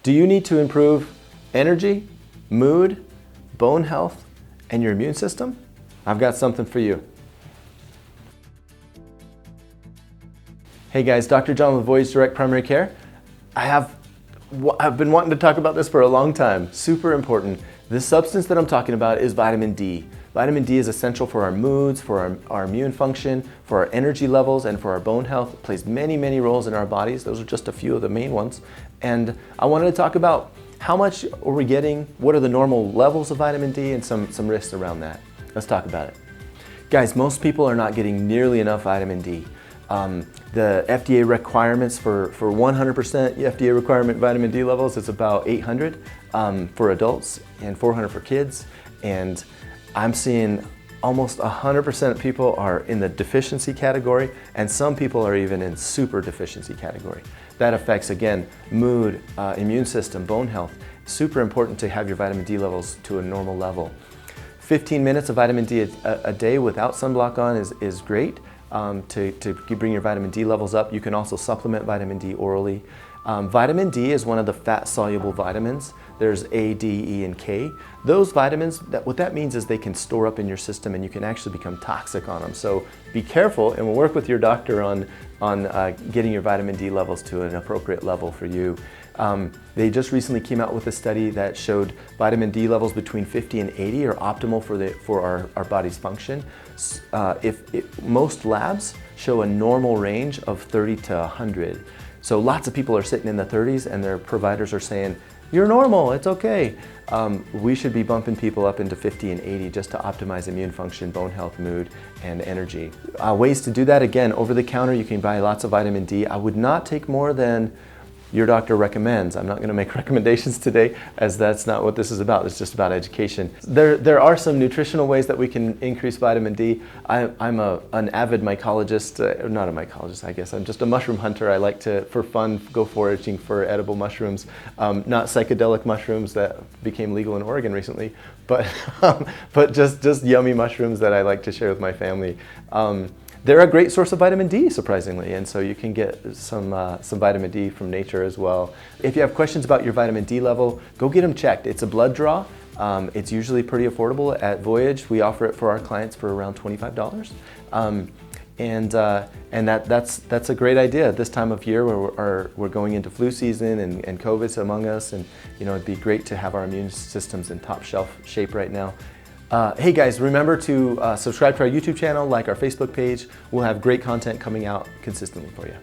Do you need to improve energy, mood, bone health, and your immune system? I've got something for you. Hey guys, Dr. John with Voyage Direct Primary Care. I've been wanting to talk about this for a long time. Super important. This substance that I'm talking about is vitamin D. Vitamin D is essential for our moods, for our immune function, for our energy levels, and for our bone health. It plays many, many roles in our bodies. Those are just a few of the main ones. And I wanted to talk about how much are we getting, what are the normal levels of vitamin D, and some risks around that. Let's talk about it. Guys, most people are not getting nearly enough vitamin D. The FDA requirements for 100% FDA requirement vitamin D levels is about 800 for adults and 400 for kids. And I'm seeing almost 100% of people are in the deficiency category, and some people are even in super deficiency category. That affects, again, mood, immune system, bone health. Super important to have your vitamin D levels to a normal level. 15 minutes of vitamin D a day without sunblock on is great. To bring your vitamin D levels up. You can also supplement vitamin D orally. Vitamin D is one of the fat-soluble vitamins. There's A, D, E, and K. Those vitamins, what that means is they can store up in your system and you can actually become toxic on them. So be careful, and we'll work with your doctor on getting your vitamin D levels to an appropriate level for you. They just recently came out with a study that showed vitamin D levels between 50 and 80 are optimal for our body's function. Most labs show a normal range of 30 to 100. So lots of people are sitting in the 30s and their providers are saying, you're normal, it's okay. We should be bumping people up into 50 and 80 just to optimize immune function, bone health, mood, and energy. Ways to do that, again, over the counter, you can buy lots of vitamin D. I would not take more than your doctor recommends. I'm not going to make recommendations today, as that's not what this is about. It's just about education. There are some nutritional ways that we can increase vitamin D. I'm an avid mycologist, not a mycologist, I guess. I'm just a mushroom hunter. I like to, for fun, go foraging for edible mushrooms, not psychedelic mushrooms that became legal in Oregon recently, but just yummy mushrooms that I like to share with my family. They're a great source of vitamin D, surprisingly, and so you can get some vitamin D from nature as well. If you have questions about your vitamin D level, go get them checked. It's a blood draw. It's usually pretty affordable. At Voyage, we offer it for our clients for around $25. And that's a great idea at this time of year where we're going into flu season and COVID's among us, and it'd be great to have our immune systems in top shelf shape right now. Hey guys, remember to subscribe to our YouTube channel, like our Facebook page. We'll have great content coming out consistently for you.